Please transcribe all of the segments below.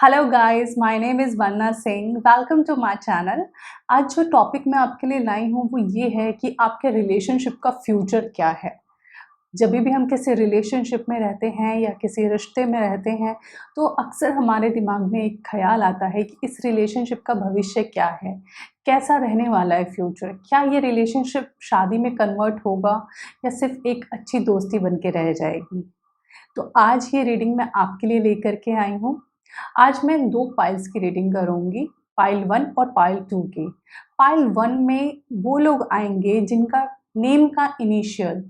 Hello guys, my name is Vanna Singh. Welcome to my channel. आज जो topic मैं आपके लिए लाई हूँ वो ये है कि आपके रिलेशनशिप का फ्यूचर क्या है। जब भी हम किसी रिलेशनशिप में रहते हैं या किसी रिश्ते में रहते हैं तो अक्सर हमारे दिमाग में एक ख्याल आता है कि इस रिलेशनशिप का भविष्य क्या है, कैसा रहने वाला है फ्यूचर, क्या ये रिलेशनशिप शादी में कन्वर्ट होगा या सिर्फ एक अच्छी दोस्ती बन के रह जाएगी। तो आज ये रीडिंग मैं आपके लिए लेकर के आई हूँ। आज मैं 2 पाइल्स की रीडिंग करूँगी, पाइल 1 और पाइल 2 की। पाइल 1 में वो लोग आएँगे जिनका नेम का इनिशियल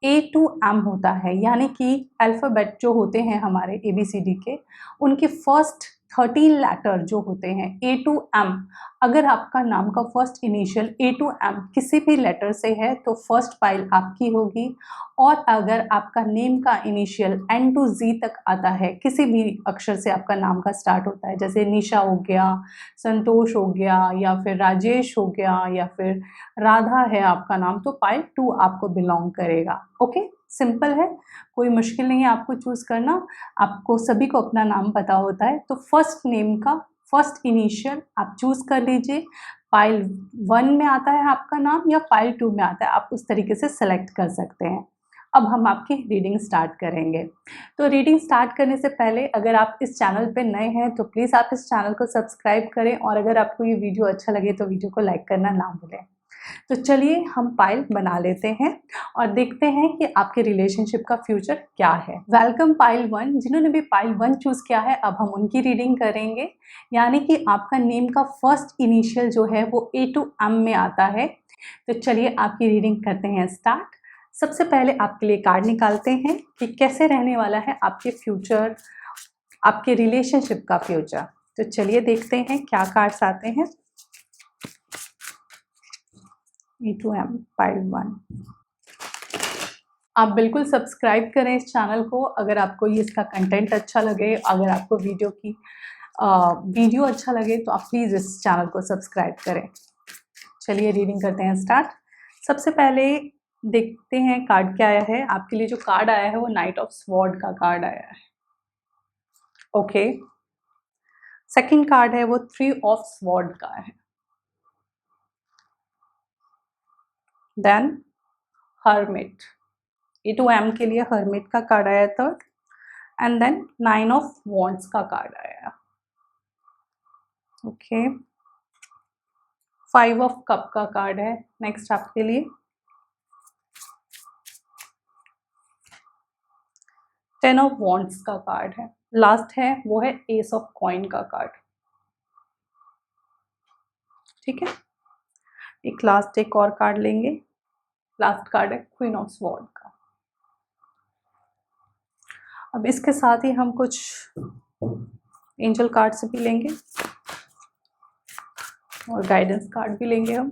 ए टू एम होता है, यानी कि अल्फ़ाबेट जो होते हैं हमारे एबीसीडी के, उनके फर्स्ट 13 लेटर जो होते हैं ए टू एम। अगर आपका नाम का first initial A to M किसी भी लेटर से है तो फर्स्ट पाइल आपकी होगी। और अगर आपका नेम का इनिशियल एन टू जी तक आता है, किसी भी अक्षर से आपका नाम का स्टार्ट होता है, जैसे निशा हो गया, संतोष हो गया, या फिर राजेश हो गया, या फिर राधा है आपका नाम, तो पाइल 2 आपको बिलोंग करेगा। ओके, सिंपल है, कोई मुश्किल नहीं है आपको चूज़ करना। आपको सभी को अपना नाम पता होता है, तो फर्स्ट नेम का फर्स्ट इनिशियल आप चूज़ कर लीजिए। पाइल 1 में आता है आपका नाम या पाइल 2 में आता है, आप उस तरीके से सेलेक्ट कर सकते हैं। अब हम आपकी रीडिंग स्टार्ट करेंगे। तो रीडिंग स्टार्ट करने से पहले अगर आप इस चैनल पे नए हैं तो प्लीज़ आप इस चैनल को सब्सक्राइब करें, और अगर आपको ये वीडियो अच्छा लगे तो वीडियो को लाइक करना ना भूलें। तो चलिए हम पाइल बना लेते हैं और देखते हैं कि आपके रिलेशनशिप का फ्यूचर क्या है। Welcome pile 1। जिन्होंने भी पाइल 1 चूज़ किया है अब हम उनकी रीडिंग करेंगे, यानी कि आपका नेम का फर्स्ट इनिशियल जो है वो ए टू एम में आता है। तो चलिए आपकी रीडिंग करते हैं स्टार्ट। सबसे पहले आपके लिए कार्ड निकालते हैं कि कैसे रहने वाला है आपके फ्यूचर, आपके रिलेशनशिप का फ्यूचर। तो चलिए देखते हैं क्या कार्ड्स आते हैं। ई टू एम पाइल 1। आप बिल्कुल सब्सक्राइब करें इस चैनल को अगर आपको ये इसका कंटेंट अच्छा लगे, अगर आपको वीडियो अच्छा लगे तो आप प्लीज़ इस चैनल को सब्सक्राइब करें। चलिए रीडिंग करते हैं स्टार्ट। सबसे पहले देखते हैं कार्ड क्या आया है। आपके लिए जो कार्ड आया है वो नाइट ऑफ स्वॉर्ड का कार्ड आया है। ओके, सेकंड कार्ड है वो 3 ऑफ स्वॉर्ड का है। Then hermit, A to M के लिए हर्मिट का कार्ड आया third. And then 9 of wands का कार्ड आया। ओके, 5 ऑफ कप का कार्ड है नेक्स्ट आपके लिए। 10 ऑफ वॉन्ड्स का कार्ड है। लास्ट है वो है एस ऑफ कॉइन का कार्ड। ठीक है, एक और कार्ड लेंगे। लास्ट कार्ड है क्वीन ऑफ स्वॉर्ड का। अब इसके साथ ही हम कुछ एंजल कार्ड से भी लेंगे और गाइडेंस कार्ड भी लेंगे हम।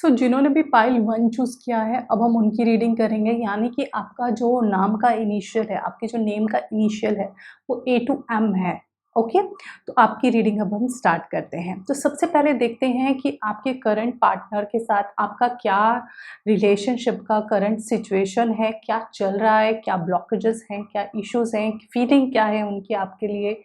जिन्होंने भी पाइल 1 चूज़ किया है अब हम उनकी रीडिंग करेंगे, यानी कि आपका जो नाम का इनिशियल है, आपके जो नेम का इनिशियल है वो ए टू एम है। ओके, तो आपकी रीडिंग अब हम स्टार्ट करते हैं। तो सबसे पहले देखते हैं कि आपके करंट पार्टनर के साथ आपका क्या रिलेशनशिप का करंट सिचुएशन है, क्या चल रहा है, क्या ब्लॉकेजेस हैं, क्या इश्यूज हैं, फीलिंग क्या है उनकी आपके लिए।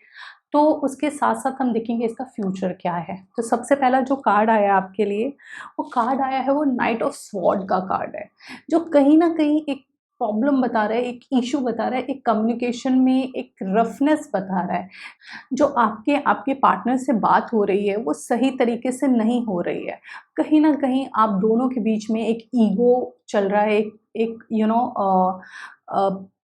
तो उसके साथ साथ हम देखेंगे इसका फ्यूचर क्या है। तो सबसे पहला जो कार्ड आया आपके लिए, वो कार्ड आया है वो नाइट ऑफ स्वॉर्ड का कार्ड है, जो कहीं ना कहीं एक प्रॉब्लम बता रहा है, एक इशू बता रहा है, एक कम्युनिकेशन में एक रफनेस बता रहा है। जो आपके आपके पार्टनर से बात हो रही है वो सही तरीके से नहीं हो रही है। कहीं ना कहीं आप दोनों के बीच में एक ईगो चल रहा है, एक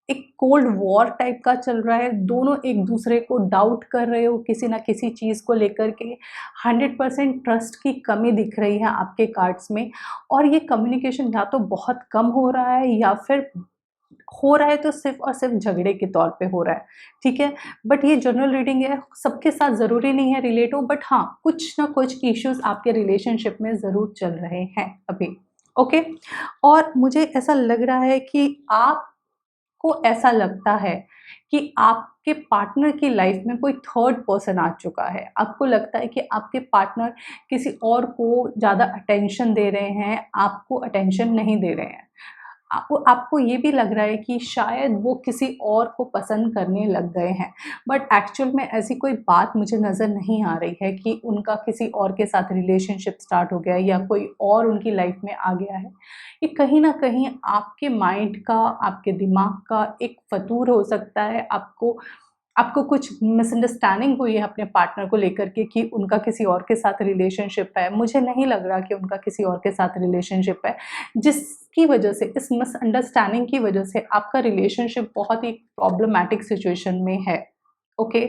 एक कोल्ड वॉर टाइप का चल रहा है। दोनों एक दूसरे को डाउट कर रहे हो किसी ना किसी चीज़ को लेकर के। 100% ट्रस्ट की कमी दिख रही है आपके कार्ड्स में, और ये कम्युनिकेशन या तो बहुत कम हो रहा है या फिर हो रहा है तो सिर्फ और सिर्फ झगड़े के तौर पे हो रहा है। ठीक है, बट ये जनरल रीडिंग है, सबके साथ ज़रूरी नहीं है रिलेट हो, बट हाँ कुछ ना कुछ इश्यूज आपके रिलेशनशिप में ज़रूर चल रहे हैं अभी। ओके, और मुझे ऐसा लग रहा है कि आपको ऐसा लगता है कि आपके पार्टनर की लाइफ में कोई थर्ड पर्सन आ चुका है। आपको लगता है कि आपके पार्टनर किसी और को ज़्यादा अटेंशन दे रहे हैं, आपको अटेंशन नहीं दे रहे हैं। आपको ये भी लग रहा है कि शायद वो किसी और को पसंद करने लग गए हैं, बट एक्चुअल में ऐसी कोई बात मुझे नज़र नहीं आ रही है कि उनका किसी और के साथ रिलेशनशिप स्टार्ट हो गया है या कोई और उनकी लाइफ में आ गया है। ये कहीं न कहीं आपके माइंड का, आपके दिमाग का एक फ़तूर हो सकता है। आपको आपको कुछ मिसअंडरस्टैंडिंग हुई है अपने पार्टनर को लेकर के कि उनका किसी और के साथ रिलेशनशिप है। मुझे नहीं लग रहा कि उनका किसी और के साथ रिलेशनशिप है, जिसकी वजह से, इस मिसअंडरस्टैंडिंग की वजह से आपका रिलेशनशिप बहुत ही प्रॉब्लमैटिक सिचुएशन में है। ओके,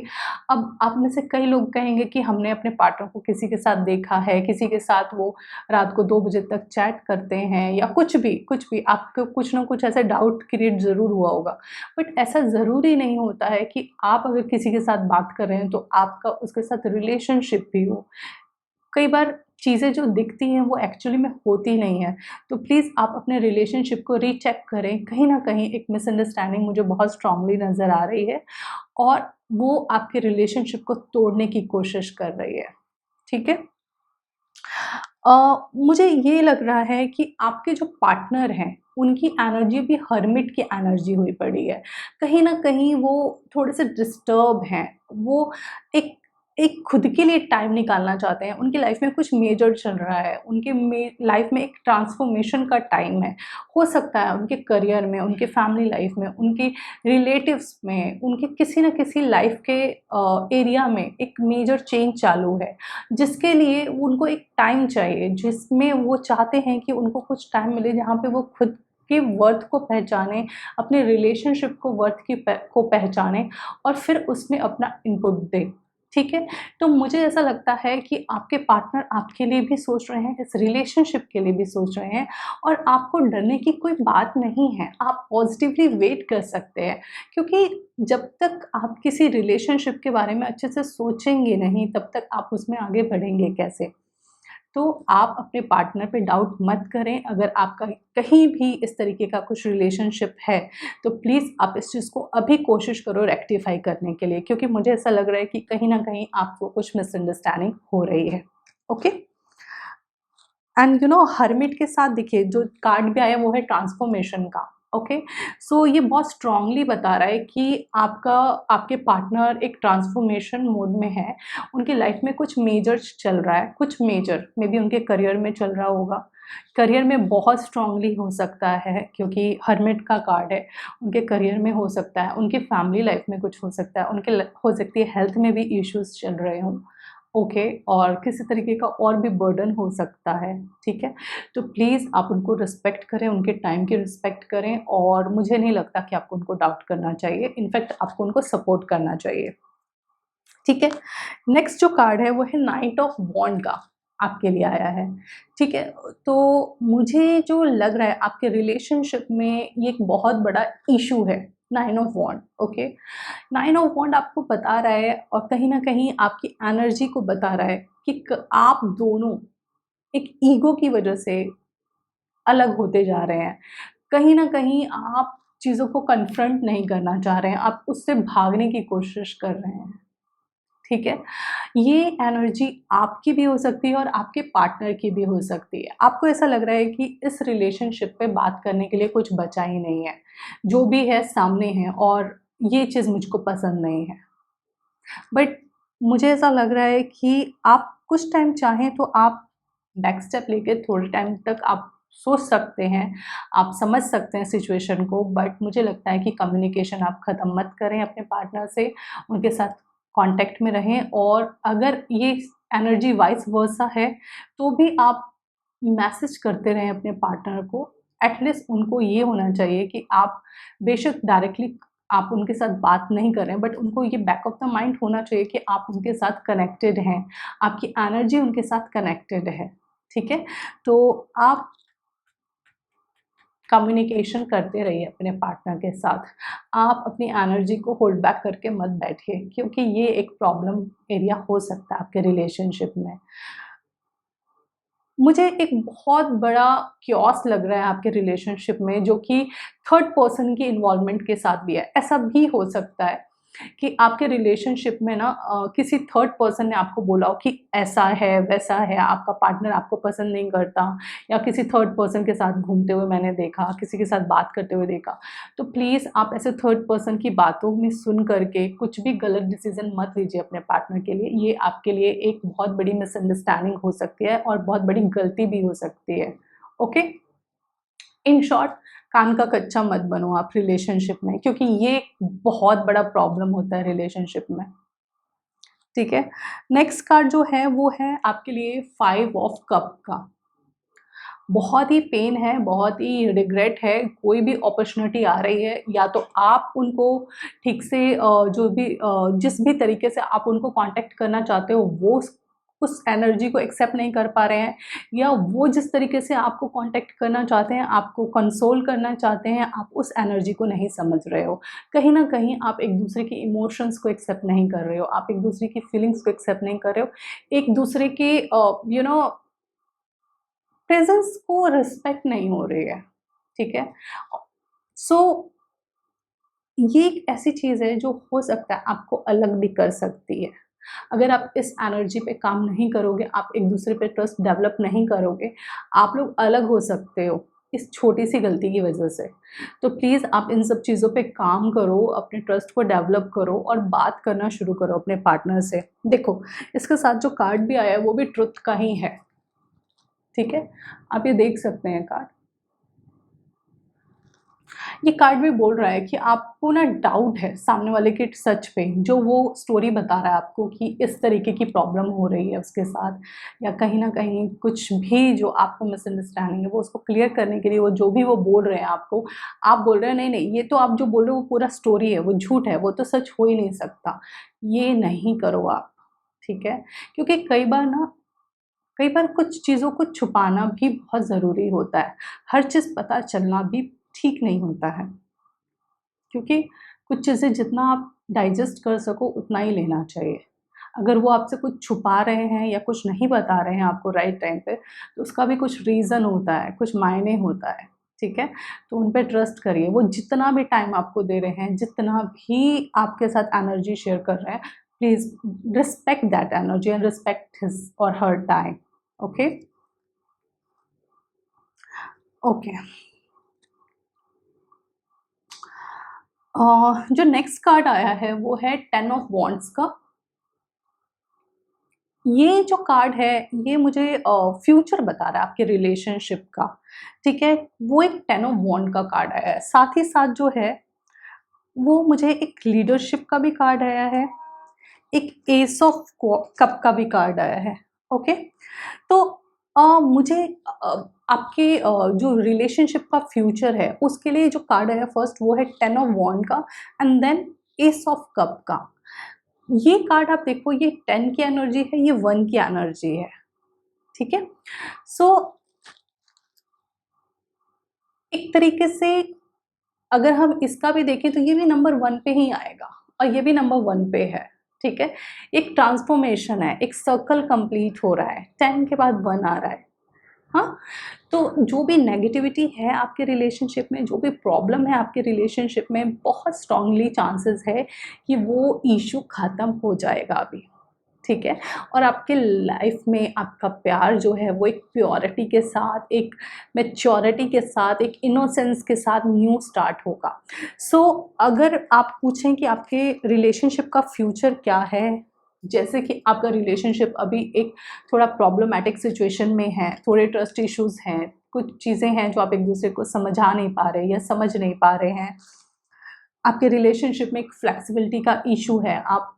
अब आप में से कई लोग कहेंगे कि हमने अपने पार्टनर को किसी के साथ देखा है, किसी के साथ वो रात को 2 बजे तक चैट करते हैं या कुछ भी आपको कुछ ना कुछ ऐसा डाउट क्रिएट ज़रूर हुआ होगा। बट ऐसा ज़रूरी नहीं होता है कि आप अगर किसी के साथ बात कर रहे हैं तो आपका उसके साथ रिलेशनशिप भी हो। कई बार चीज़ें जो दिखती हैं वो एक्चुअली में होती नहीं है। तो प्लीज़ आप अपने रिलेशनशिप को रीचेक करें। कहीं न कहीं एक मिसअंडरस्टैंडिंग मुझे बहुत स्ट्रॉन्गली नज़र आ रही है और वो आपके रिलेशनशिप को तोड़ने की कोशिश कर रही है। ठीक है? मुझे ये लग रहा है कि आपके जो पार्टनर हैं, उनकी एनर्जी भी हर्मिट की एनर्जी हुई पड़ी है। कहीं न कहीं वो थोड़े-से डिस्टर्ब हैं। वो एक एक खुद के लिए टाइम निकालना चाहते हैं। उनकी लाइफ़ में कुछ मेजर चल रहा है। उनके लाइफ़ में एक ट्रांसफॉर्मेशन का टाइम है। हो सकता है उनके करियर में, उनके फैमिली लाइफ़ में, उनकी रिलेटिव्स में, उनके किसी न किसी लाइफ़ के एरिया में एक मेजर चेंज चालू है। जिसके लिए उनको एक टाइम चाहिए, जिसमें वो चाहते हैं कि उनको कुछ टाइम मिले जहाँ पे वो खुद के वर्थ को पहचानें, अपने रिलेशनशिप को वर्थ की को पहचानें और फिर उसमें अपना इनपुट दें, ठीक है? तो मुझे ऐसा लगता है कि आपके पार्टनर आपके लिए भी सोच रहे हैं, इस रिलेशनशिप के लिए भी सोच रहे हैं और आपको डरने की कोई बात नहीं है। आप पॉज़िटिवली वेट कर सकते हैं क्योंकि जब तक आप किसी रिलेशनशिप के बारे में अच्छे से सोचेंगे नहीं, तब तक आप उसमें आगे बढ़ेंगे कैसे? तो आप अपने पार्टनर पे डाउट मत करें। अगर आपका कहीं भी इस तरीके का कुछ रिलेशनशिप है, तो प्लीज़ आप इस चीज़ को अभी कोशिश करो रेक्टिफ़ाई करने के लिए क्योंकि मुझे ऐसा लग रहा है कि कहीं न कहीं आपको कुछ मिसअंडरस्टैंडिंग हो रही है। ओके? एंड हर्मिट के साथ देखिए जो कार्ड भी आया वो है ट्रांसफॉर्मेशन का। ओके, सो ये बहुत स्ट्रांगली बता रहा है कि आपके पार्टनर एक ट्रांसफॉर्मेशन मोड में है। उनकी लाइफ में कुछ मेजर चल रहा है, कुछ मेजर मे बी उनके करियर में चल रहा होगा। करियर में बहुत स्ट्रांगली हो सकता है क्योंकि हर्मिट का कार्ड है। उनके करियर में हो सकता है, उनकी फैमिली लाइफ में कुछ हो सकता है, हो सकती है हेल्थ में भी इश्यूज चल रहे हों। ओके, और किसी तरीके का और भी बर्डन हो सकता है, ठीक है? तो प्लीज़ आप उनको रिस्पेक्ट करें, उनके टाइम की रिस्पेक्ट करें और मुझे नहीं लगता कि आपको उनको डाउट करना चाहिए, इनफैक्ट आपको उनको सपोर्ट करना चाहिए, ठीक है? नेक्स्ट जो कार्ड है वो है नाइट ऑफ वॉन्ड का, आपके लिए आया है, ठीक है? तो मुझे जो लग रहा है आपके रिलेशनशिप में ये एक बहुत बड़ा इश्यू है, nine of wands, okay? Nine of wands आपको बता रहा है और कहीं न कहीं आपकी एनर्जी को बता रहा है कि क आप दोनों एक ईगो की वजह से अलग होते जा रहे हैं। कहीं न कहीं आप चीज़ों को कन्फ्रंट नहीं करना चाह रहे हैं, आप उससे भागने की कोशिश कर रहे हैं, ठीक है? ये एनर्जी आपकी भी हो सकती है और आपके पार्टनर की भी हो सकती है। आपको ऐसा लग रहा है कि इस रिलेशनशिप पे बात करने के लिए कुछ बचा ही नहीं है। जो भी है सामने है और ये चीज़ मुझको पसंद नहीं है। बट मुझे ऐसा लग रहा है कि आप कुछ टाइम चाहें तो आप बैक स्टेप लेके थोड़े टाइम तक आप सोच सकते हैं, आप समझ सकते हैं सिचुएशन को, बट मुझे लगता है कि कम्युनिकेशन आप ख़त्म मत करें अपने पार्टनर से, उनके साथ कॉन्टैक्ट में रहें और अगर ये एनर्जी वाइस वर्सा है, तो भी आप मैसेज करते रहें अपने पार्टनर को। एटलीस्ट उनको ये होना चाहिए कि आप बेशक डायरेक्टली आप उनके साथ बात नहीं कर रहे हैं, बट उनको ये बैक ऑफ द माइंड होना चाहिए कि आप उनके साथ कनेक्टेड हैं, आपकी एनर्जी उनके साथ कनेक्टेड है, ठीक है? तो आप कम्युनिकेशन करते रहिए अपने पार्टनर के साथ। आप अपनी एनर्जी को होल्ड बैक करके मत बैठिए क्योंकि ये एक प्रॉब्लम एरिया हो सकता है आपके रिलेशनशिप में। मुझे एक बहुत बड़ा क्योस लग रहा है आपके रिलेशनशिप में जो कि थर्ड पर्सन की इन्वॉल्वमेंट के साथ भी है। ऐसा भी हो सकता है कि आपके रिलेशनशिप में ना किसी थर्ड पर्सन ने आपको बोला हो कि ऐसा है, वैसा है, आपका पार्टनर आपको पसंद नहीं करता, या किसी थर्ड पर्सन के साथ घूमते हुए मैंने देखा, किसी के साथ बात करते हुए देखा। तो प्लीज़ आप ऐसे थर्ड पर्सन की बातों में सुन करके कुछ भी गलत डिसीज़न मत लीजिए अपने पार्टनर के लिए। ये आपके लिए एक बहुत बड़ी मिसअंडरस्टैंडिंग हो सकती है और बहुत बड़ी गलती भी हो सकती है। ओके? इन शॉर्ट, कान का कच्चा मत बनो आप रिलेशनशिप में, क्योंकि ये एक बहुत बड़ा प्रॉब्लम होता है रिलेशनशिप में। ठीक है? नेक्स्ट कार्ड जो है वो है आपके लिए 5 ऑफ कप का। बहुत ही पेन है, बहुत ही रिग्रेट है, कोई भी अपॉर्चुनिटी आ रही है, या तो आप उनको ठीक से जो भी जिस भी तरीके से आप उनको कांटेक्ट करना चाहते हो वो उस एनर्जी को एक्सेप्ट नहीं कर पा रहे हैं, या वो जिस तरीके से आपको कांटेक्ट करना चाहते हैं, आपको कंसोल करना चाहते हैं, आप उस एनर्जी को नहीं समझ रहे हो। कहीं न कहीं आप एक दूसरे के इमोशंस को एक्सेप्ट नहीं कर रहे हो, आप एक दूसरे की फीलिंग्स को एक्सेप्ट नहीं कर रहे हो, एक दूसरे के प्रेजेंस को रिस्पेक्ट नहीं हो रही है। ठीक है? सो ये एक ऐसी चीज़ है जो हो सकता है आपको अलग भी कर सकती है। अगर आप इस एनर्जी पे काम नहीं करोगे, आप एक दूसरे पे ट्रस्ट डेवलप नहीं करोगे, आप लोग अलग हो सकते हो इस छोटी-सी गलती की वजह से। तो प्लीज़ आप इन सब चीज़ों पे काम करो, अपने ट्रस्ट को डेवलप करो और बात करना शुरू करो अपने पार्टनर से। देखो, इसके साथ जो कार्ड भी आया है वो भी ट्रुथ का ही है। ठीक है? आप ये देख सकते हैं कार्ड। ये कार्ड भी बोल रहा है कि आपको ना डाउट है सामने वाले के सच पे, जो वो स्टोरी बता रहा है आपको कि इस तरीके की प्रॉब्लम हो रही है उसके साथ, या कहीं न कहीं कुछ भी जो आपको मिसअंडरस्टैंडिंग है वो उसको क्लियर करने के लिए वो जो भी वो बोल रहे हैं आपको, आप बोल रहे हैं नहीं, नहीं ये तो आप जो बोल रहे हो वो पूरा स्टोरी है, वो झूठ है, वो तो सच हो ही नहीं सकता। ये नहीं करो आप, ठीक है? क्योंकि कई बार कुछ चीज़ों को छुपाना भी बहुत ज़रूरी होता है। हर चीज़ पता चलना भी ठीक नहीं होता है, क्योंकि कुछ चीज़ें जितना आप डाइजेस्ट कर सको उतना ही लेना चाहिए। अगर वो आपसे कुछ छुपा रहे हैं या कुछ नहीं बता रहे हैं आपको राइट टाइम पे, तो उसका भी कुछ रीज़न होता है, कुछ मायने होता है, ठीक है? तो उन पे ट्रस्ट करिए। वो जितना भी टाइम आपको दे रहे हैं, जितना भी आपके साथ एनर्जी शेयर कर रहे हैं, please respect that energy and respect his और हर टाइम। ओके? ओके। जो नेक्स्ट कार्ड आया है वो है 10 ऑफ वॉन्ड्स का। ये जो कार्ड है ये मुझे फ्यूचर बता रहा है आपके रिलेशनशिप का, ठीक है? वो एक 10 ऑफ वॉन्ड का कार्ड आया है। साथ ही साथ जो है वो मुझे एक लीडरशिप का भी कार्ड आया है, एक एस ऑफ कप का भी कार्ड आया है। ओके? तो मुझे आपके जो रिलेशनशिप का फ्यूचर है उसके लिए जो कार्ड है फर्स्ट वो है 10 ऑफ वॉन्ड का and then ace of cup का। ये कार्ड आप देखो, ये 10 की एनर्जी है, ये 1 की एनर्जी है। ठीक है? सो एक तरीके से अगर हम इसका भी देखें तो ये भी नंबर 1 पे ही आएगा और ये भी नंबर 1 पे है। ठीक है? एक ट्रांसफॉर्मेशन है, एक सर्कल कंप्लीट हो रहा है, 10 के बाद 1 आ रहा है। हाँ? तो जो भी नेगेटिविटी है आपके रिलेशनशिप में, जो भी प्रॉब्लम है आपके रिलेशनशिप में, बहुत स्ट्रांगली चांसेस है कि वो इश्यू ख़त्म हो जाएगा अभी, ठीक है? और आपके लाइफ में आपका प्यार जो है वो एक प्योरिटी के साथ, एक मैच्योरिटी के साथ, एक इनोसेंस के साथ न्यू स्टार्ट होगा। सो अगर आप पूछें कि आपके रिलेशनशिप का फ्यूचर क्या है, जैसे कि आपका रिलेशनशिप अभी एक थोड़ा प्रॉब्लमैटिक सिचुएशन में है, थोड़े ट्रस्ट इश्यूज़ हैं, कुछ चीज़ें हैं जो आप एक-दूसरे को समझा नहीं पा रहे या समझ नहीं पा रहे हैं। आपके रिलेशनशिप में एक फ्लेक्सिबिलिटी का इशू है, आप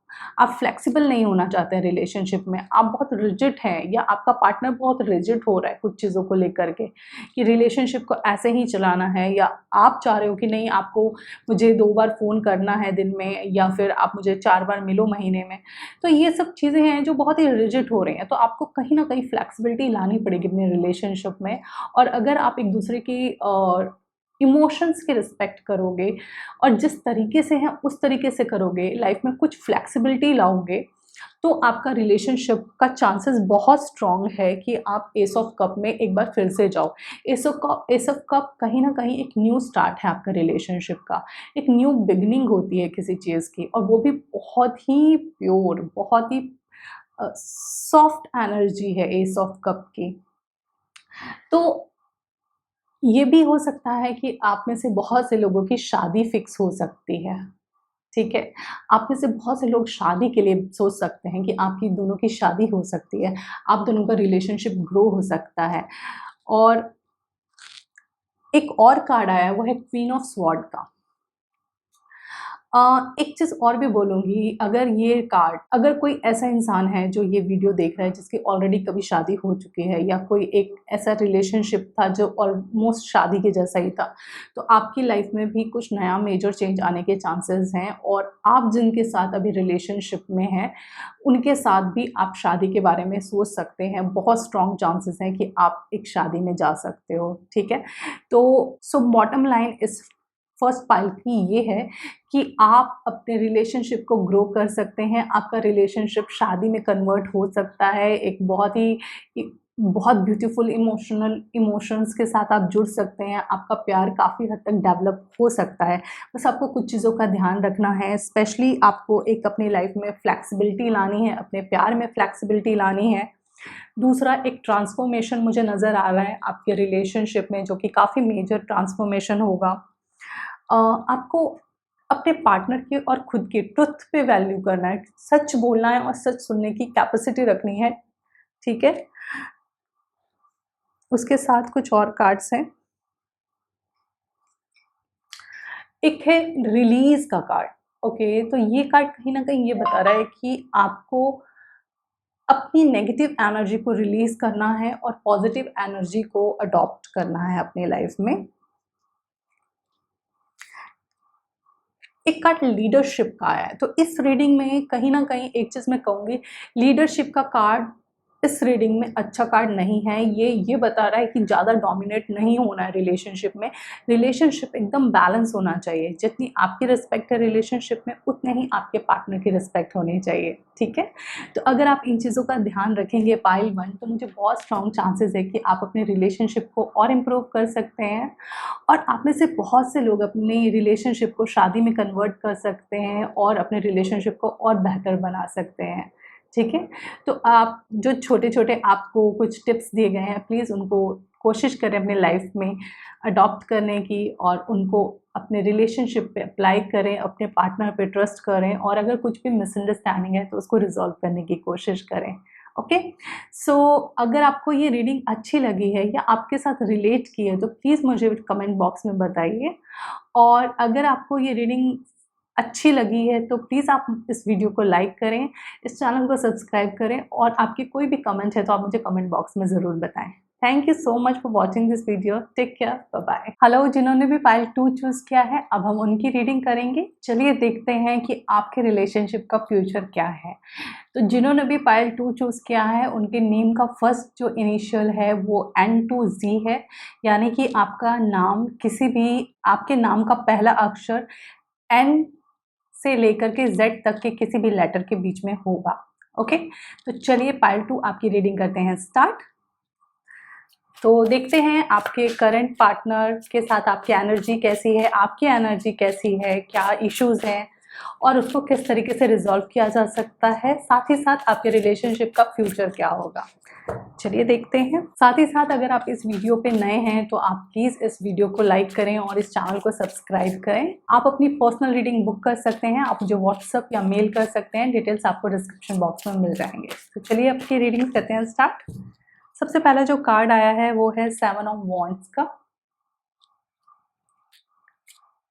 फ्लेक्सिबल नहीं होना चाहते हैं रिलेशनशिप में, आप बहुत रिजिड हैं या आपका पार्टनर बहुत रिजिड हो रहा है कुछ चीज़ों को लेकर के कि रिलेशनशिप को ऐसे ही चलाना है, या आप चाह रहे हो कि नहीं आपको मुझे 2 बार फ़ोन करना है दिन में या फिर आप मुझे 4 बार मिलो महीने में। तो ये सब चीज़ें हैं जो बहुत ही रिजिड हो रही हैं, तो आपको कहीं न कहीं फ्लेक्सिबिलिटी लानी पड़ेगी अपने रिलेशनशिप में। और अगर आप एक दूसरे की इमोशंस की रिस्पेक्ट करोगे और जिस तरीके से हैं उस तरीके से करोगे, लाइफ में कुछ फ्लेक्सिबिलिटी लाओगे, तो आपका रिलेशनशिप का चांसेस बहुत स्ट्रॉन्ग है कि आप एस ऑफ कप में एक बार फिर से जाओ। एस ऑफ कप कहीं ना कहीं एक न्यू स्टार्ट है आपका रिलेशनशिप का, एक न्यू बिगनिंग होती है किसी चीज़ की, और वो भी बहुत ही प्योर, बहुत ही सॉफ्ट एनर्जी है एस ऑफ कप की। तो ये भी हो सकता है कि आप में से बहुत से लोगों की शादी फिक्स हो सकती है, ठीक है? आप में से बहुत से लोग शादी के लिए सोच सकते हैं कि आपकी दोनों की शादी हो सकती है, आप दोनों का रिलेशनशिप ग्रो हो सकता है। और एक और कार्ड आया है, वो है क्वीन ऑफ स्वॉर्ड का। एक चीज़ और भी बोलूँगी, अगर कोई ऐसा इंसान है जो ये वीडियो देख रहा है जिसकी ऑलरेडी कभी शादी हो चुकी है, या कोई एक ऐसा रिलेशनशिप था जो ऑलमोस्ट शादी के जैसा ही था, तो आपकी लाइफ में भी कुछ नया मेजर चेंज आने के चांसेस हैं, और आप जिनके साथ अभी रिलेशनशिप में हैं, उनके साथ भी आप शादी के बारे में सोच सकते हैं। बहुत स्ट्रॉन्ग चांसेस हैं कि आप एक शादी में जा सकते हो, ठीक है? तो सो बॉटम लाइन इस फर्स्ट पाइल की ये है कि आप अपने रिलेशनशिप को ग्रो कर सकते हैं, आपका रिलेशनशिप शादी में कन्वर्ट हो सकता है, एक बहुत ब्यूटीफुल इमोशंस के साथ आप जुड़ सकते हैं, आपका प्यार काफ़ी हद तक डेवलप हो सकता है। बस आपको कुछ चीज़ों का ध्यान रखना है, स्पेशली आपको एक अपनी लाइफ में फ्लेक्सिबिलिटी लानी है, अपने प्यार में फ्लेक्सिबिलिटी लानी है। दूसरा, एक ट्रांसफॉर्मेशन मुझे नज़र आ रहा है आपके रिलेशनशिप में, जो कि काफ़ी मेजर ट्रांसफॉर्मेशन होगा। आपको अपने पार्टनर की और खुद की ट्रुथ पे वैल्यू करना है, सच बोलना है और सच सुनने की कैपेसिटी रखनी है, ठीक है? उसके साथ कुछ और कार्ड्स हैं। एक है रिलीज़ का कार्ड, ओके? तो ये कार्ड कहीं न कहीं ये बता रहा है कि आपको अपनी नेगेटिव एनर्जी को रिलीज़ करना है और पॉजिटिव एनर्जी को अडॉप्ट करना है अपनी लाइफ में। एक कार्ड लीडरशिप का आया है, तो इस रीडिंग में कहीं न कहीं एक चीज़ मैं कहूँगी, लीडरशिप का कार्ड इस रीडिंग में अच्छा कार्ड नहीं है। ये बता रहा है कि ज़्यादा डोमिनेट नहीं होना है रिलेशनशिप में। रिलेशनशिप एकदम बैलेंस होना चाहिए। जितनी आपकी रिस्पेक्ट है रिलेशनशिप में, उतने ही आपके पार्टनर की रिस्पेक्ट होनी चाहिए, ठीक है? तो अगर आप इन चीज़ों का ध्यान रखेंगे पाइल 1, तो मुझे बहुत स्ट्रॉन्ग चांसेस है कि आप अपने रिलेशनशिप को और इम्प्रूव कर सकते हैं, और आप में से बहुत से लोग अपनी रिलेशनशिप को शादी में कन्वर्ट कर सकते हैं और अपने रिलेशनशिप को और बेहतर बना सकते हैं, ठीक है? तो आप जो छोटे-छोटे आपको कुछ टिप्स दिए गए हैं, प्लीज़ उनको कोशिश करें अपने लाइफ में अडॉप्ट करने की, और उनको अपने रिलेशनशिप पे अप्लाई करें, अपने पार्टनर पे ट्रस्ट करें, और अगर कुछ भी मिसअंडरस्टैंडिंग है तो उसको रिज़ॉल्व करने की कोशिश करें, ओके? सो अगर आपको ये रीडिंग अच्छी लगी है या आपके साथ रिलेट की है, तो प्लीज़ मुझे कमेंट बॉक्स में बताइए, और अगर आपको ये रीडिंग अच्छी लगी है तो प्लीज़ आप इस वीडियो को लाइक करें, इस चैनल को सब्सक्राइब करें, और आपके कोई भी कमेंट है तो आप मुझे कमेंट बॉक्स में ज़रूर बताएं। Thank you so much for watching this video. Take care, bye bye. Hello, जिन्होंने भी पाइल 2 चूज़ किया है, अब हम उनकी रीडिंग करेंगे। चलिए देखते हैं कि आपके रिलेशनशिप का फ्यूचर क्या है। तो जिन्होंने भी पाइल 2 चूज़ किया है, उनके नेम का फर्स्ट जो इनिशियल है वो N to Z है, यानी कि आपका नाम आपके नाम का पहला अक्षर N से लेकर के Z तक के किसी भी लेटर के बीच में होगा, ओके? तो चलिए पाइल 2 आपकी रीडिंग करते हैं स्टार्ट। तो देखते हैं आपके करंट पार्टनर के साथ आपकी एनर्जी कैसी है, आपकी एनर्जी कैसी है, क्या इश्यूज़ हैं, और उसको किस तरीके से रिज़ॉल्व किया जा सकता है, साथ ही साथ आपके रिलेशनशिप का फ्यूचर क्या होगा। चलिए देखते हैं। साथ ही साथ अगर आप इस वीडियो पे नए हैं तो आप प्लीज़ इस वीडियो को लाइक करें और इस चैनल को सब्सक्राइब करें। आप अपनी पर्सनल रीडिंग बुक कर सकते हैं, आप मुझे व्हाट्सएप या मेल कर सकते हैं, डिटेल्स आपको डिस्क्रिप्शन बॉक्स में मिल जाएंगे। तो चलिए आपकी रीडिंग करते हैं स्टार्ट। सबसे पहला जो कार्ड आया है वो है 7 ऑफ वॉन्ड्स का।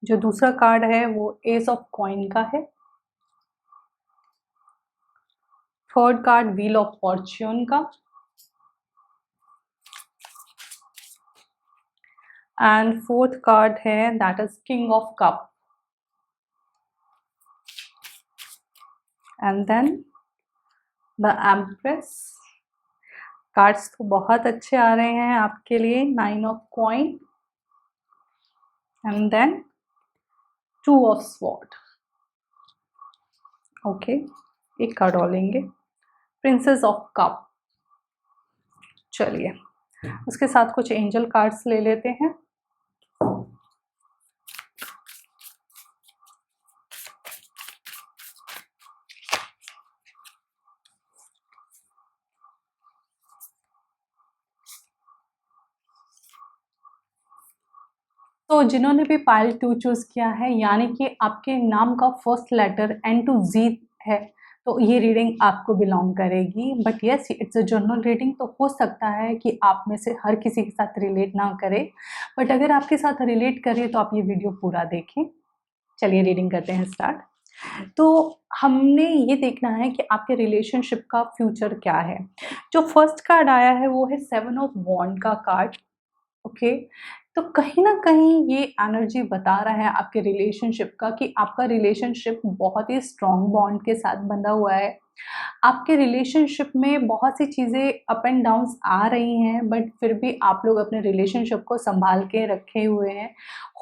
जो दूसरा कार्ड है वो एस ऑफ कॉइन का है। Third card wheel of fortune का, एंड फोर्थ कार्ड है that is king of cup, and then the empress. Cards तो बहुत अच्छे आ रहे हैं आपके लिए। 9 of coin, and then 2 of sword, okay? एक कार्ड और लेंगे, प्रिंसेस ऑफ कप। चलिए उसके साथ कुछ एंजल कार्ड्स ले लेते हैं। तो जिन्होंने भी पाइल 2 चूज़ किया है, यानी कि आपके नाम का फर्स्ट लेटर एन टू जी है, तो ये रीडिंग आपको बिलोंग करेगी। But yes, it's a general reading, तो हो सकता है कि आप में से हर किसी के साथ रिलेट ना करे, बट अगर आपके साथ रिलेट करे तो आप ये वीडियो पूरा देखें। चलिए रीडिंग करते हैं स्टार्ट। तो हमने ये देखना है कि आपके रिलेशनशिप का फ्यूचर क्या है। जो फर्स्ट कार्ड आया है वो है 7 ऑफ वॉन्ड का कार्ड। ओके, तो कहीं ना कहीं ये एनर्जी बता रहा है आपके रिलेशनशिप का कि आपका रिलेशनशिप बहुत ही स्ट्रॉन्ग बॉन्ड के साथ बंधा हुआ है। आपके रिलेशनशिप में बहुत सी चीज़ें अप एंड डाउन्स आ रही हैं, बट फिर भी आप लोग अपने रिलेशनशिप को संभाल के रखे हुए हैं।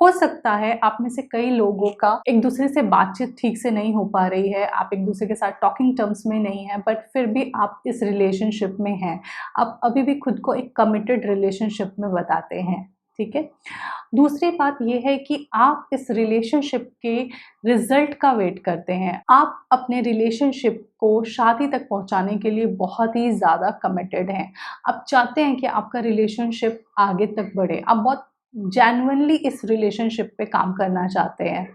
हो सकता है आप में से कई लोगों का एक दूसरे से बातचीत ठीक से नहीं हो पा रही है, आप एक दूसरे के साथ टॉकिंग टर्म्स में नहीं है, बट फिर भी आप इस रिलेशनशिप में हैं। आप अभी भी खुद को एक कमिटेड रिलेशनशिप में बताते हैं, ठीक है। दूसरी बात यह है कि आप इस रिलेशनशिप के रिजल्ट का वेट करते हैं। आप अपने रिलेशनशिप को शादी तक पहुंचाने के लिए बहुत ही ज़्यादा कमिटेड हैं। आप चाहते हैं कि आपका रिलेशनशिप आगे तक बढ़े। आप बहुत जेन्युइनली इस रिलेशनशिप पे काम करना चाहते हैं,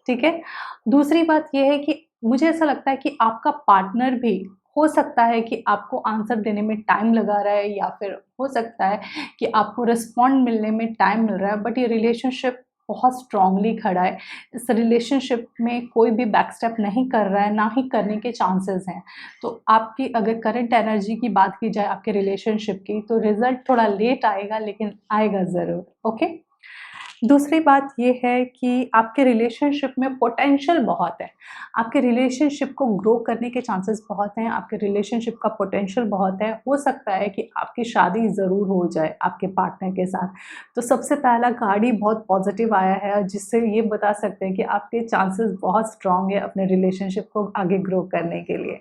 ठीक है। दूसरी बात यह है कि मुझे ऐसा लगता है कि आपका पार्टनर भी हो सकता है कि आपको आंसर देने में टाइम लगा रहा है, या फिर हो सकता है कि आपको रिस्पॉन्ड मिलने में टाइम मिल रहा है, बट ये रिलेशनशिप बहुत स्ट्रांगली खड़ा है। इस रिलेशनशिप में कोई भी बैक स्टेप नहीं कर रहा है, ना ही करने के चांसेस हैं। तो आपकी अगर करंट एनर्जी की बात की जाए आपके रिलेशनशिप की, तो रिजल्ट थोड़ा लेट आएगा, लेकिन आएगा ज़रूर। ओके, दूसरी बात ये है कि आपके रिलेशनशिप में पोटेंशियल बहुत है। आपके रिलेशनशिप को ग्रो करने के चांसेस बहुत हैं, आपके रिलेशनशिप का पोटेंशियल बहुत है। हो सकता है कि आपकी शादी ज़रूर हो जाए आपके पार्टनर के साथ। तो सबसे पहला कार्ड ही बहुत पॉजिटिव आया है, जिससे ये बता सकते हैं कि आपके चांसेस बहुत स्ट्रॉन्ग है अपने रिलेशनशिप को आगे ग्रो करने के लिए।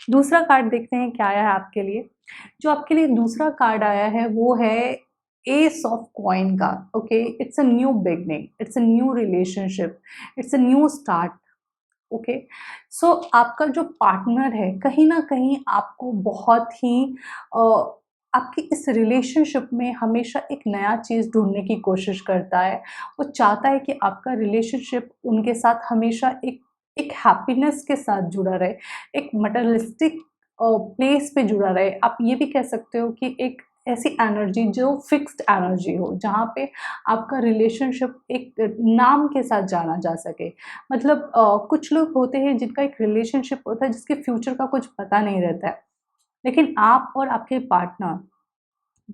दूसरा कार्ड देखते हैं क्या आया है आपके लिए। जो आपके लिए दूसरा कार्ड आया है वो है एस ऑफ कॉइन का। Okay, it's a new beginning, it's a new relationship, it's a new start. Okay, so आपका जो पार्टनर है कहीं ना कहीं आपको बहुत ही आपकी इस रिलेशनशिप में हमेशा एक नया चीज़ ढूंढने की कोशिश करता है। वो चाहता है कि आपका रिलेशनशिप उनके साथ हमेशा एक एक हैप्पीनेस के साथ जुड़ा रहे, एक मटेरियलिस्टिक प्लेस पे जुड़ा रहे। आप ये भी कह सकते हो कि एक ऐसी एनर्जी जो फिक्स्ड एनर्जी हो, जहाँ पे आपका रिलेशनशिप एक नाम के साथ जाना जा सके। मतलब कुछ लोग होते हैं जिनका एक रिलेशनशिप होता है जिसके फ्यूचर का कुछ पता नहीं रहता है, लेकिन आप और आपके पार्टनर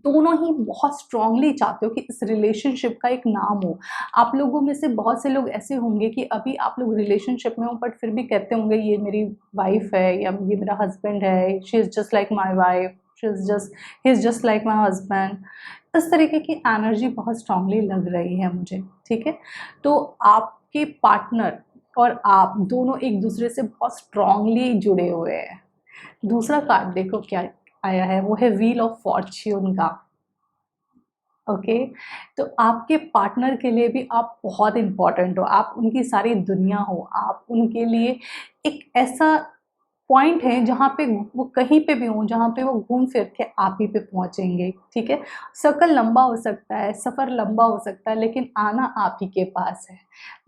दोनों ही बहुत स्ट्रांगली चाहते हो कि इस रिलेशनशिप का एक नाम हो। आप लोगों में से बहुत से लोग ऐसे होंगे कि अभी आप लोग रिलेशनशिप में हो, बट फिर भी कहते होंगे ये मेरी वाइफ है या ये मेरा हस्बैंड है, she is just like my wife, he is just like my husband. इस तरीके की एनर्जी बहुत स्ट्रांगली लग रही है मुझे, ठीक है। तो आपके पार्टनर और आप दोनों एक दूसरे से बहुत स्ट्रांगली जुड़े हुए हैं। दूसरा कार्ड देखो क्या आया है, वो है व्हील ऑफ फॉर्च्यून का। ओके, तो आपके पार्टनर के लिए भी आप बहुत इम्पोर्टेंट हो, आप उनकी सारी दुनिया हो, आप उनके लिए एक ऐसा पॉइंट है जहाँ पे वो कहीं पे भी हों, जहाँ पे वो घूम फिर के आप ही पे पहुँचेंगे, ठीक है। सर्कल लंबा हो सकता है, सफ़र लंबा हो सकता है, लेकिन आना आप ही के पास है।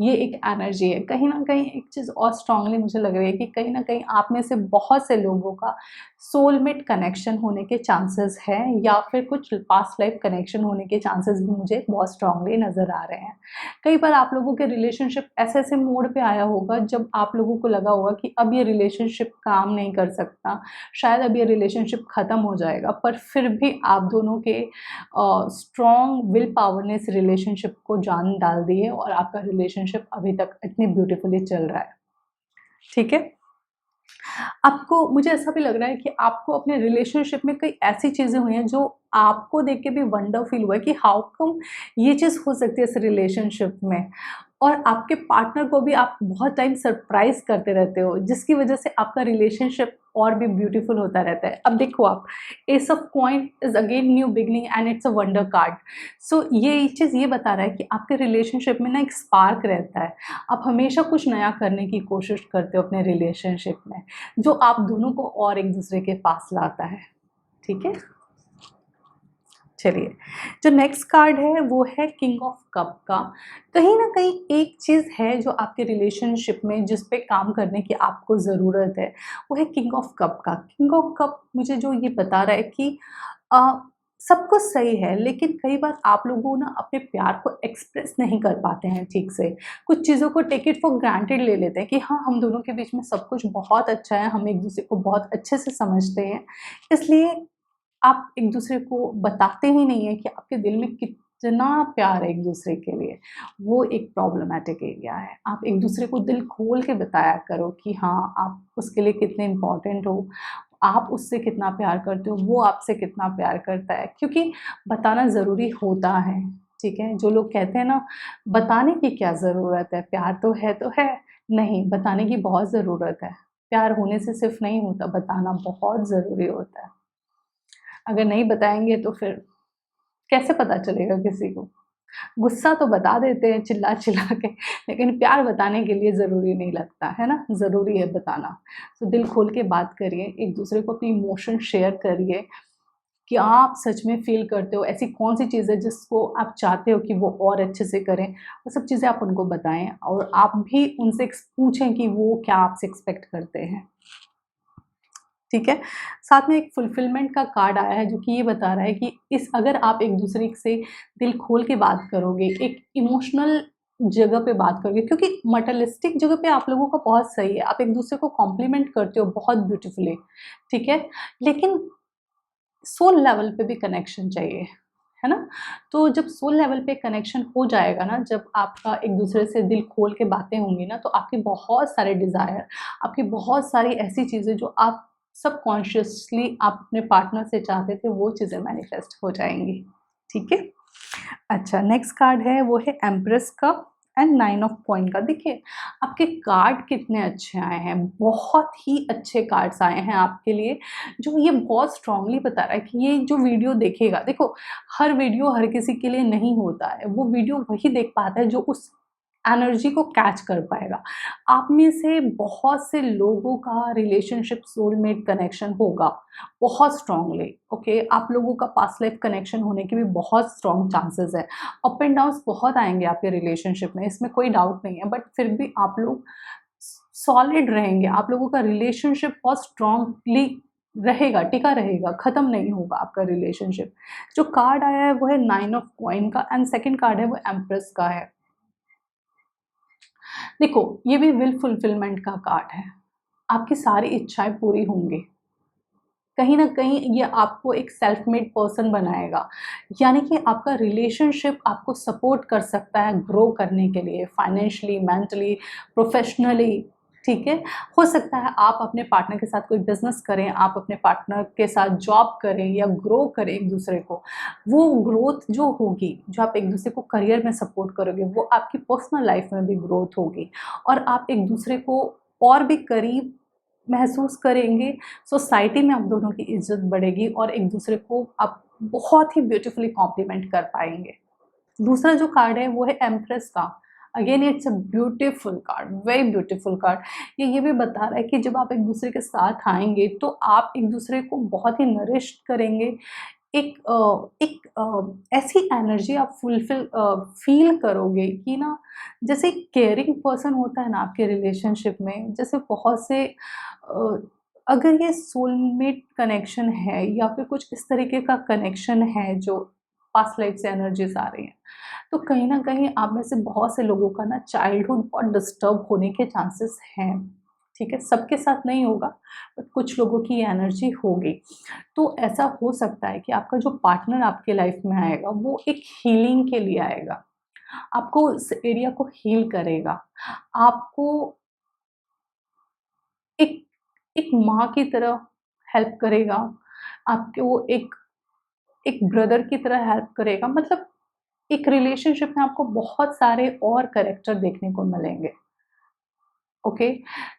ये एक एनर्जी है। कहीं न कहीं एक चीज़ और स्ट्रांगली मुझे लग रही है कि कहीं न कहीं आप में से बहुत से लोगों का सोलमेट कनेक्शन होने के चांसेस हैं, या फिर कुछ पास्ट लाइफ कनेक्शन होने के चांसेस भी मुझे बहुत स्ट्रांगली नज़र आ रहे हैं। कई बार आप लोगों के रिलेशनशिप ऐसे-ऐसे मोड़ पे आया होगा जब आप लोगों को लगा होगा कि अब ये रिलेशनशिप काम नहीं कर सकता, शायद अब ये रिलेशनशिप ख़त्म हो जाएगा, पर फिर भी आप दोनों के स्ट्रॉन्ग विल पावर ने इस रिलेशनशिप को जान डाल दी है और आपका रिलेशनशिप अभी तक इतनी ब्यूटीफुली चल रहा है, ठीक है। आपको मुझे ऐसा भी लग रहा है कि आपको अपने रिलेशनशिप में कई ऐसी चीज़ें हुई हैं जो आपको देख के भी वंडर फील हुआ कि हाउ कम ये चीज़ हो सकती है इस रिलेशनशिप में, और आपके पार्टनर को भी आप बहुत टाइम सरप्राइज करते रहते हो, जिसकी वजह से आपका रिलेशनशिप और भी ब्यूटीफुल होता रहता है। अब देखो आप, ace of coin is again new beginning and it's a wonder card. So ये चीज़ ये बता रहा है कि आपके रिलेशनशिप में ना एक स्पार्क रहता है। आप हमेशा कुछ नया करने की कोशिश करते हो अपने रिलेशनशिप में, जो आप दोनों को और एक दूसरे के पास लाता है। ठीक है, चलिए, जो नेक्स्ट कार्ड है वो है किंग ऑफ कप का। कहीं ना कहीं एक चीज़ है जो आपके रिलेशनशिप में जिस पे काम करने की आपको ज़रूरत है, वो है किंग ऑफ कप का। किंग ऑफ कप मुझे जो ये बता रहा है कि आ, सब कुछ सही है, लेकिन कई बार आप लोगों ना अपने प्यार को एक्सप्रेस नहीं कर पाते हैं ठीक से। कुछ चीज़ों को टेक इट फॉर ग्रांटेड ले लेते हैं कि हाँ, हम दोनों के बीच में सब कुछ बहुत अच्छा है, हम एक दूसरे को बहुत अच्छे से समझते हैं, इसलिए आप एक दूसरे को बताते ही नहीं है कि आपके दिल में कितना प्यार है एक दूसरे के लिए। वो एक प्रॉब्लमैटिक एरिया है। आप एक दूसरे को दिल खोल के बताया करो कि हाँ, आप उसके लिए कितने इम्पोर्टेंट हो, आप उससे कितना प्यार करते हो, वो आपसे कितना प्यार करता है, क्योंकि बताना ज़रूरी होता है। ठीक है, जो लोग कहते हैं ना, बताने की क्या ज़रूरत है, प्यार तो है। नहीं, बताने की बहुत ज़रूरत है। प्यार होने से सिर्फ नहीं होता, बताना बहुत ज़रूरी होता है। अगर नहीं बताएँगे तो फिर कैसे पता चलेगा किसी को? गुस्सा तो बता देते हैं चिल्ला-चिल्ला के, लेकिन प्यार बताने के लिए ज़रूरी नहीं लगता, है ना? ज़रूरी है बताना। तो दिल खोल के बात करिए, एक-दूसरे को अपनी इमोशन शेयर करिए कि आप सच में फ़ील करते हो, ऐसी कौन-सी चीज़ है जिसको आप चाहते हो कि वो और अच्छे से करें। वो सब चीज़ें आप उनको बताएँ और आप भी उनसे पूछें कि वो क्या आपसे एक्सपेक्ट करते हैं। ठीक है? साथ में एक फुलफिलमेंट का कार्ड आया है जो कि ये बता रहा है कि इस अगर आप एक-दूसरे से दिल खोल के बात करोगे, एक इमोशनल जगह पे बात करोगे, क्योंकि मटेरियलिस्टिक जगह पे आप लोगों का बहुत सही है, आप एक-दूसरे को कॉम्प्लीमेंट करते हो बहुत ब्यूटीफुली, ठीक है? लेकिन सोल लेवल पे भी कनेक्शन चाहिए, है ना? तो जब सोल लेवल पे कनेक्शन हो जाएगा ना, जब आपका एक-दूसरे से दिल खोल के बातें होंगी ना, तो आपके बहुत सारे डिज़ायर, आपकी बहुत सारी ऐसी चीज़ें जो आप सबकॉन्शियसली आप अपने पार्टनर से चाहते थे, वो चीज़ें मैनिफेस्ट हो जाएँगी। ठीक है? अच्छा, नेक्स्ट कार्ड है वो है एम्प्रेस का एंड 9 ऑफ कॉइन का। देखिए, आपके कार्ड कितने अच्छे आए हैं, बहुत ही अच्छे कार्ड्स आए हैं आपके लिए, जो ये बहुत स्ट्रांगली बता रहा है कि ये जो वीडियो देखेगा, देखो, हर वीडियो हर किसी के लिए नहीं होता है, वो वीडियो वही देख पाता है जो उस एनर्जी को कैच कर पाएगा। आप में से बहुत से लोगों का रिलेशनशिप सोलमेट कनेक्शन होगा, बहुत स्ट्रांगली, ओके? आप लोगों का पास्ट लाइफ कनेक्शन होने के भी बहुत स्ट्रॉन्ग चांसेस है। अप एंड डाउन्स बहुत आएँगे आपके रिलेशनशिप में, इसमें कोई डाउट नहीं है, बट फिर भी आप लोग सॉलिड रहेंगे, आप लोगों का रिलेशनशिप बहुत स्ट्रांगली रहेगा, टिका रहेगा, खत्म नहीं होगा आपका रिलेशनशिप। जो कार्ड आया है वो है 9 ऑफ कॉइन का एंड सेकंड कार्ड है वो एम्प्रेस का है। देखो, ये भी विल फुलफिलमेंट का कार्ड है। आपकी सारी इच्छाएँ पूरी होंगी। कहीं न कहीं ये आपको एक सेल्फ मेड पर्सन बनाएगा। यानी कि आपका रिलेशनशिप आपको सपोर्ट कर सकता है ग्रो करने के लिए फाइनेंशियली, मेंटली, प्रोफेशनली, ठीक है? हो सकता है आप अपने पार्टनर के साथ कोई बिज़नेस करें, आप अपने पार्टनर के साथ जॉब करें या ग्रो करें एक-दूसरे को। वो ग्रोथ जो होगी, जो आप एक-दूसरे को करियर में सपोर्ट करोगे, वो आपकी पर्सनल लाइफ में भी ग्रोथ होगी और आप एक-दूसरे को और भी करीब महसूस करेंगे। सोसाइटी में आप दोनों की इज़्ज़त बढ़ेगी और एक-दूसरे को आप बहुत ही ब्यूटीफुली कॉम्प्लीमेंट कर पाएँगे। दूसरा जो कार्ड है वो है एम्प्रेस का। Again it's a beautiful card, very beautiful card. ये भी बता रहा है कि जब आप एक-दूसरे के साथ आएँगे तो आप एक-दूसरे को बहुत ही नरिश्ड करेंगे। ऐसी एनर्जी आप फ़ील करोगे कि ना, जैसे केयरिंग पर्सन होता है ना आपके रिलेशनशिप में, जैसे बहुत से अगर ये सोलमेट कनेक्शन है या फिर कुछ इस तरीके का कनेक्शन है जो पास्ट लाइफ से एनर्जीज़ आ रही हैं, तो कहीं न कहीं आप में से बहुत से लोगों का ना चाइल्डहुड बहुत डिस्टर्ब होने के चांसेस हैं, ठीक है? सबके साथ नहीं होगा, बट कुछ लोगों की ये एनर्जी होगी। तो ऐसा हो सकता है कि आपका जो पार्टनर आपके लाइफ में आएगा, वो एक हीलिंग के लिए आएगा। आपको उस एरिया को हील करेगा। आपको एक एक माँ की तरह हेल्प करेगा। आपको एक एक ब्रदर की तरह हेल्प करेगा। मतलब एक रिलेशनशिप में आपको बहुत सारे और कैरेक्टर देखने को मिलेंगे। Okay,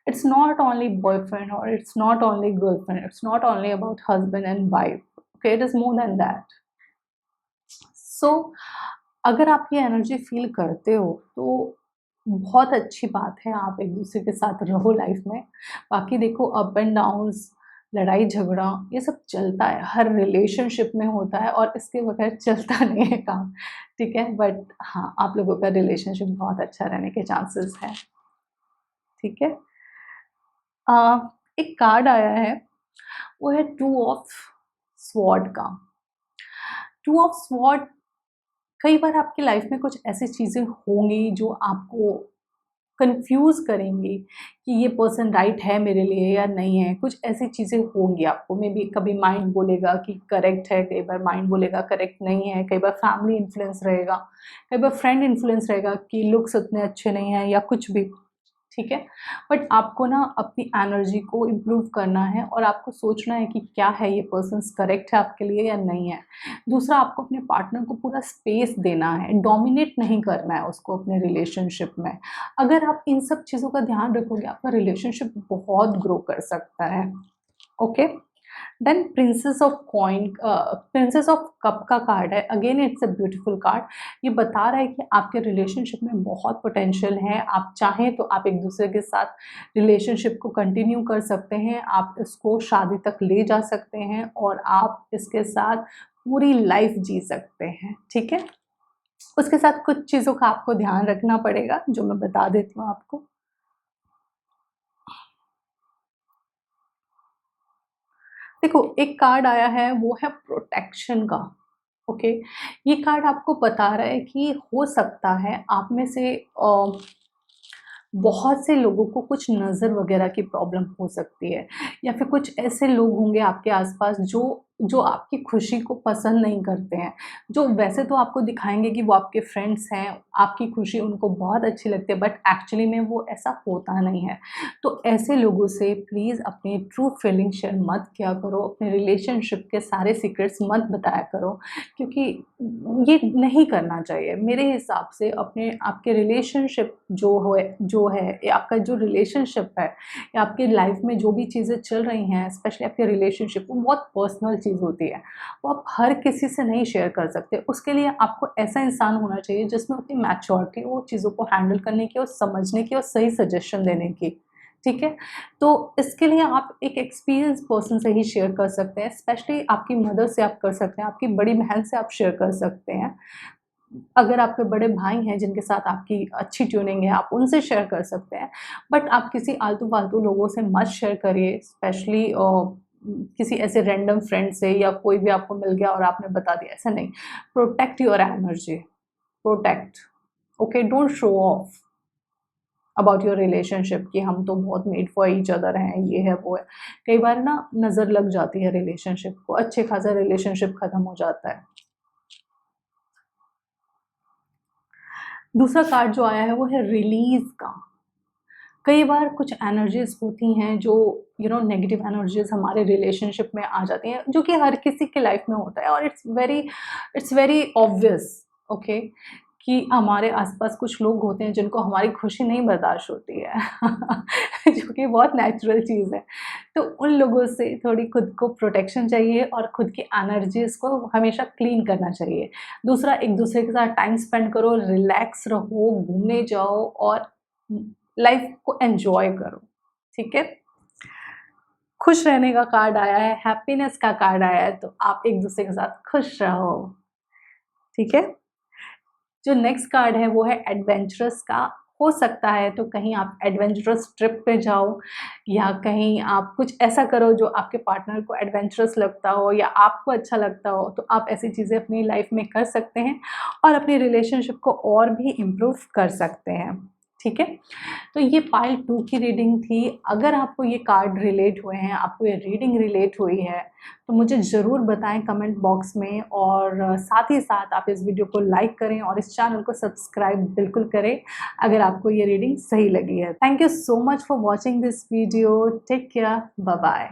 it's not only boyfriend और it's not only girlfriend, it's not only about husband and wife. Okay, it is more than that. So अगर आप ये एनर्जी फील करते हो तो बहुत अच्छी बात है, आप एक दूसरे के साथ रहो लाइफ में। बाकी देखो, अप एंड डाउन्स, लड़ाई झगड़ा, ये सब चलता है, हर रिलेशनशिप में होता है और इसके बगैर चलता नहीं है काम। ठीक है, बट हाँ, आप लोगों का रिलेशनशिप बहुत अच्छा रहने के चांसेस है। ठीक है। अ, एक कार्ड आया है, वो है टू ऑफ स्वॉर्ड का। टू ऑफ स्वॉर्ड, कई बार आपकी लाइफ में कुछ ऐसी चीज़ें होंगी जो आपको कंफ्यूज करेंगी कि ये पर्सन राइट है मेरे लिए या नहीं है। कुछ ऐसी चीज़ें होंगी आपको, मे बी कभी माइंड बोलेगा कि करेक्ट है, कई बार माइंड बोलेगा करेक्ट नहीं है, कई बार फैमिली इन्फ्लुएंस रहेगा, कई बार फ्रेंड इन्फ्लुएंस रहेगा कि लुक्स उतने अच्छे नहीं हैं या कुछ भी। ठीक है, बट आपको ना अपनी एनर्जी को इम्प्रूव करना है और आपको सोचना है कि क्या है, ये पर्सन करेक्ट है आपके लिए या नहीं है। दूसरा, आपको अपने पार्टनर को पूरा स्पेस देना है, डोमिनेट नहीं करना है उसको अपने रिलेशनशिप में। अगर आप इन सब चीज़ों का ध्यान रखोगे, आपका रिलेशनशिप बहुत ग्रो कर सकता है। Okay, then princess of coin, princess of cup का कार्ड है। Again it's a beautiful card. ये बता रहा है कि आपके रिलेशनशिप में बहुत पोटेंशियल है। आप चाहें तो आप एक दूसरे के साथ रिलेशनशिप को कंटिन्यू कर सकते हैं, आप इसको शादी तक ले जा सकते हैं और आप इसके साथ पूरी लाइफ जी सकते हैं। ठीक है, उसके साथ कुछ चीज़ों का आपको ध्यान रखना पड़ेगा, जो मैं बता देती हूँ आपको। देखो, एक कार्ड आया है, वो है प्रोटेक्शन का। ओके, ये कार्ड आपको बता रहा है कि हो सकता है आप में से बहुत से लोगों को कुछ नज़र वगैरह की प्रॉब्लम हो सकती है, या फिर कुछ ऐसे लोग होंगे आपके आसपास जो जो आपकी खुशी को पसंद नहीं करते हैं, जो वैसे तो आपको दिखाएंगे कि वो आपके फ्रेंड्स हैं, आपकी खुशी उनको बहुत अच्छी लगती है, बट एक्चुअली में वो ऐसा होता नहीं है। तो ऐसे लोगों से प्लीज़ अपनी ट्रू फीलिंग शेयर मत किया करो, अपने रिलेशनशिप के सारे सीक्रेट्स मत बताया करो, क्योंकि ये नहीं करना चाहिए मेरे हिसाब से। अपने आपके रिलेशनशिप जो है या आपका जो रिलेशनशिप है या आपकी लाइफ में जो भी चीज़ें चल रही हैं, स्पेशली आपके रिलेशनशिप, वो बहुत पर्सनल चीज़ होती है, वो आप हर किसी से नहीं शेयर कर सकते। उसके लिए आपको ऐसा इंसान होना चाहिए जिसमें उतनी मैच्योरिटी हो चीज़ों को हैंडल करने की और समझने की और सही सजेशन देने की। ठीक है, तो इसके लिए आप एक एक्सपीरियंस पर्सन से ही शेयर कर सकते हैं, स्पेशली आपकी मदर से आप कर सकते हैं, आपकी बड़ी बहन से आप शेयर कर सकते हैं। अगर आपके बड़े भाई हैं जिनके साथ आपकी अच्छी ट्यूनिंग है, आप उनसे शेयर कर सकते हैं। बट आप किसी आलतू-फालतू लोगों से मत शेयर करिए, स्पेशली किसी ऐसे रैंडम फ्रेंड से, या कोई भी आपको मिल गया और आपने बता दिया, ऐसा नहीं। Protect your energy, protect. Okay, don't show off about your relationship कि हम तो बहुत मेड फॉर ईच अदर हैं, ये है वो है। कई बार ना नज़र लग जाती है रिलेशनशिप को, अच्छे खासा रिलेशनशिप ख़त्म हो जाता है। दूसरा कार्ड जो आया है वो है रिलीज़ का। कई बार कुछ एनर्जीज़ होती हैं जो नेगेटिव एनर्जीज़ हमारे रिलेशनशिप में आ जाती हैं, जो कि हर किसी की लाइफ में होता है, और इट्स वेरी ऑब्वियस। ओके, कि हमारे आसपास कुछ लोग होते हैं जिनको हमारी खुशी नहीं बर्दाश्त होती है जो कि बहुत नेचुरल चीज़ है। तो उन लोगों से थोड़ी खुद को प्रोटेक्शन चाहिए और खुद की एनर्जीज़ को हमेशा क्लीन करना चाहिए। दूसरा, एक दूसरे के साथ टाइम स्पेंड करो, रिलैक्स रहो, घूमने जाओ और लाइफ को एन्जॉय करो। ठीक है? खुश रहने का कार्ड आया है, हैप्पीनेस का कार्ड आया है, तो आप एक दूसरे के साथ खुश रहो। ठीक है? जो नेक्स्ट कार्ड है वो है एडवेंचरस का। हो सकता है तो कहीं आप एडवेंचरस ट्रिप पे जाओ, या कहीं आप कुछ ऐसा करो जो आपके पार्टनर को एडवेंचरस लगता हो या आपको अच्छा लगता हो, तो आप ऐसी चीज़ें अपनी लाइफ में कर सकते हैं और अपनी रिलेशनशिप को और भी इम्प्रूव कर सकते हैं। ठीक है? तो ये पाइल 2 की रीडिंग थी। अगर आपको ये कार्ड रिलेट हुए हैं, आपको ये रीडिंग रिलेट हुई है, तो मुझे ज़रूर बताएं कमेंट बॉक्स में, और साथ ही साथ आप इस वीडियो को लाइक करें और इस चैनल को सब्सक्राइब बिल्कुल करें अगर आपको ये रीडिंग सही लगी है। Thank you so much for watching this video. Take care, bye bye.